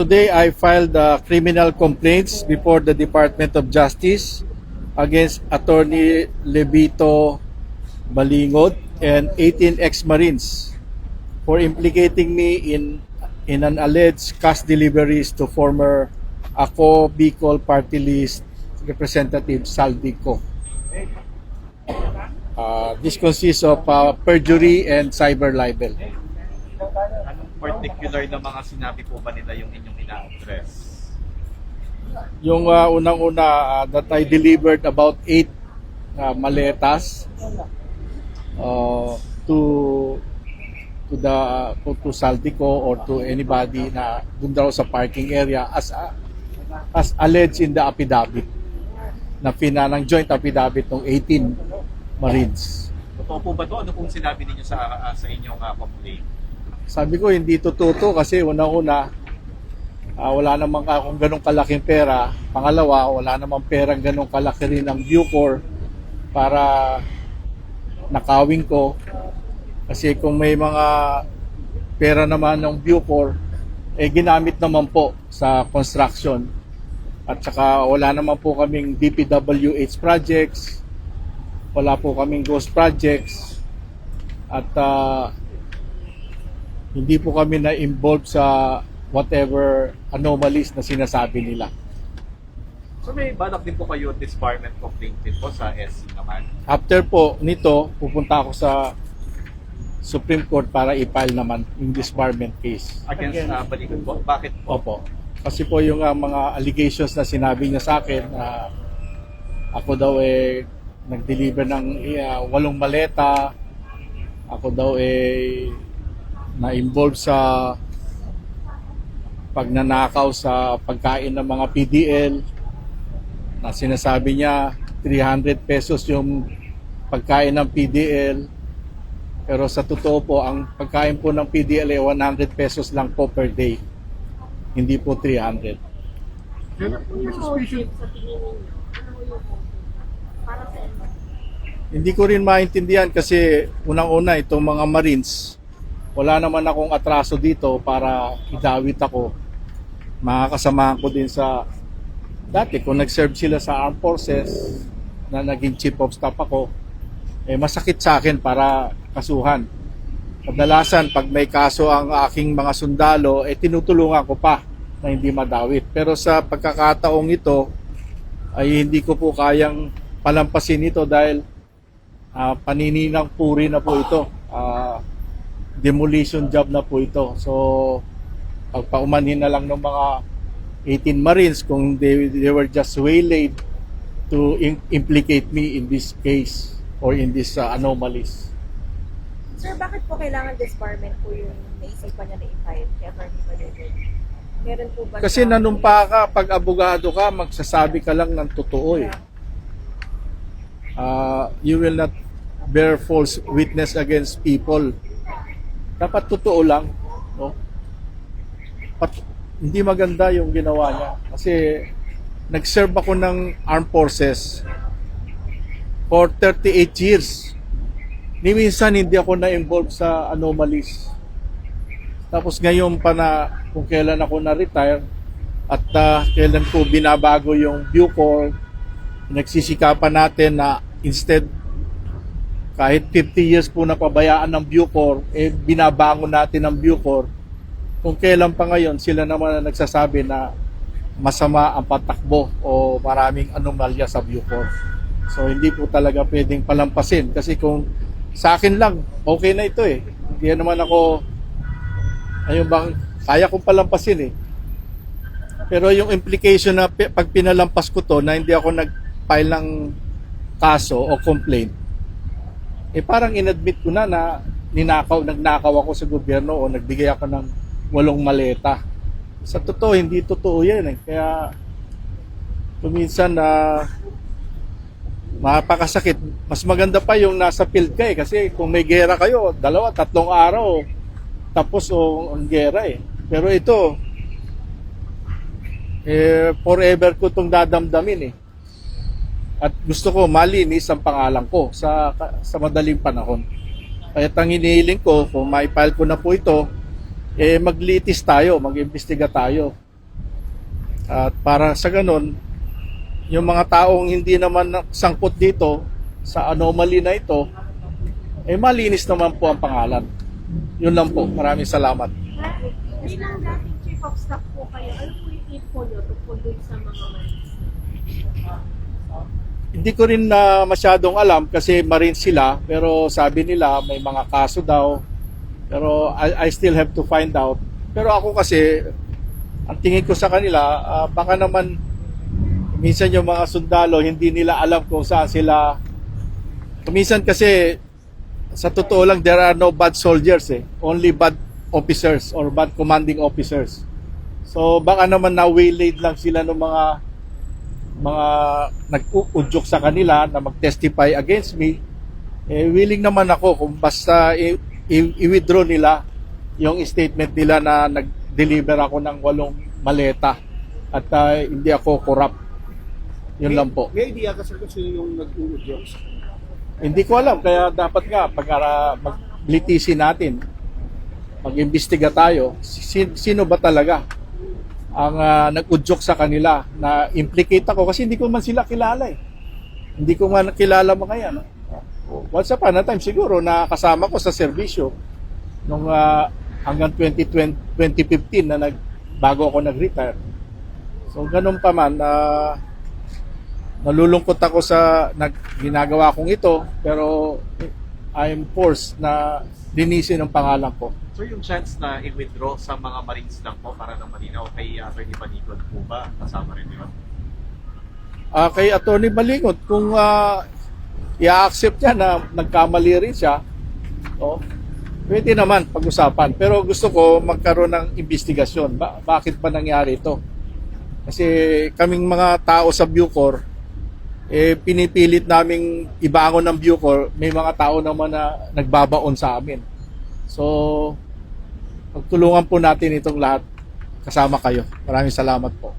Today, I filed criminal complaints before the Department of Justice against Attorney Levito Balingod and 18 ex-Marines for implicating me in an alleged cash deliveries to former Ako Bicol Party List Representative Saldico. This consists of perjury and cyber libel. Anong particular na mga sinabi po ba nila yung inyong ina-address? Yung unang-una that I delivered about 8 maletas to Saldico or to anybody na dun daw sa parking area as alleged in the affidavit na ng joint affidavit ng 18 Marines. Totoo po ba ito? Ano pong sinabi ninyo sa inyong complaint? Sabi ko hindi totoo to kasi unang-una wala namang akong ganong kalaking pera. Pangalawa, wala namang perang ganong kalaki rin ng Bucor para nakawin ko. Kasi kung may mga pera naman ng Bucor, ginamit naman po sa construction. At saka wala naman po kaming DPWH projects, wala po kaming ghost projects, at hindi po kami na-involved sa whatever anomalies na sinasabi nila. So may balak din po kayo disbarment of plaintiff po sa SC naman? After po nito, pupunta ako sa Supreme Court para i-file naman yung disbarment case. Against Balingod po? Bakit po? Opo. Kasi po yung mga allegations na sinabi niya sa akin na ako daw nag-deliver ng 8 maleta, ako daw na-involve sa pagnanakaw sa pagkain ng mga PDL, na sinasabi niya 300 pesos yung pagkain ng PDL, pero sa totoo po ang pagkain po ng PDL 100 pesos lang po per day, hindi po 300. Hindi ko rin maintindihan kasi unang-una itong mga Marines, wala naman akong atraso dito para idawit ako. Makakasamahan ko din sa dati kung nag-serve sila sa armed forces na naging chief of staff ako, masakit sa akin para kasuhan. Kadalasan pag may kaso ang aking mga sundalo, tinutulungan ko pa na hindi madawit. Pero sa pagkakataong ito ay hindi ko po kayang palampasin ito dahil paninirang puri na po ito. Demolition job na po ito. So, pagpaumanhin na lang ng mga 18 Marines kung they were just waylaid to implicate me in this case or in this anomalies. Sir, bakit po kailangan disbarment po yung naisipan niya na i-file kay Attorney Balingod? Meron po ba Kasi nanumpa ka, pag abogado ka, magsasabi ka lang ng totoo eh. You will not bear false witness against people. Dapat totoo lang, no? Hindi maganda yung ginawa niya kasi nag-serve ako ng armed forces for 38 years. Ni minsan hindi ako na-involved sa anomalies. Tapos ngayon pa na kung kailan ako na-retire at kailan ko binabago yung Bucor, nagsisikapan natin na instead kahit 50 years po na pabayaan ng Bucor, binabangon natin ang Bucor. Kung kailan pa ngayon, sila naman na nagsasabi na masama ang patakbo o maraming anomalya sa Bucor. So hindi po talaga pwedeng palampasin. Kasi kung sa akin lang, okay na ito eh. Hindi naman ako, ayun bang, kaya kong palampasin eh. Pero yung implication na pag pinalampas ko to, na hindi ako nag-file ng kaso o complaint, parang inadmit ko na nagnakaw ako sa gobyerno o nagbigay ako ng 8 maleta. Sa totoo, hindi totoo yan eh. Kaya minsan mapakasakit. Mas maganda pa yung nasa field ka eh. Kasi kung may gera kayo, 2, 3 araw, tapos ang gera eh. Pero ito, forever ko itong dadamdamin eh. At gusto ko malinis ang pangalan ko sa madaling panahon. Kaya ang hinihiling ko, kung ma-file ko na po ito, maglitis tayo, mag-imbestiga tayo. At para sa ganun, yung mga taong hindi naman sangkot dito sa anomaly na ito, malinis naman po ang pangalan. Yun lang po. Maraming salamat. Bilang dating chief of staff po kayo, ano po yung info nyo tungkol dun sa mga Marines? Hindi ko rin na masyadong alam kasi Marine sila, pero sabi nila may mga kaso daw. Pero I still have to find out. Pero ako kasi, ang tingin ko sa kanila, baka naman minsan yung mga sundalo hindi nila alam kung saan sila. Minsan kasi sa totoo lang, there are no bad soldiers only bad officers or bad commanding officers. So baka naman na-waylaid lang sila ng mga nag-uudyok sa kanila na mag-testify against me. Willing naman ako kung basta i-withdraw nila yung statement nila na nag-deliver ako ng 8 maleta at hindi ako corrupt. Yun lang po. May idea ka sir kung sino yung nag-uudyok? Hindi ko alam, kaya dapat nga pag maglitisin natin, mag-imbestiga tayo, sino ba talaga ang nag-udyok sa kanila na implicate ako kasi hindi ko man sila kilala Hindi ko man kilala mga yan. Once upon a time siguro na kasama ko sa serbisyo nung hanggang 2015 na bago ako nag-retire. So ganun pa man, nalulungkot ako sa ginagawa kong ito, pero I'm forced na linisin ang pangalan ko. So yung chance na i-withdraw sa mga Marines lang po para ng malinaw kay Atty. Banicod po ba kasama rin yun? Kay Atty. Balingot, kung i-accept niya na nagkamali rin siya, pwede naman pag-usapan. Pero gusto ko magkaroon ng investigasyon. Bakit ba nangyari ito? Kasi kaming mga tao sa Bucor, pinipilit naming ibangon ng Bucor, may mga tao naman na nagbabaon sa amin. So, pagtulungan po natin itong lahat kasama kayo. Maraming salamat po.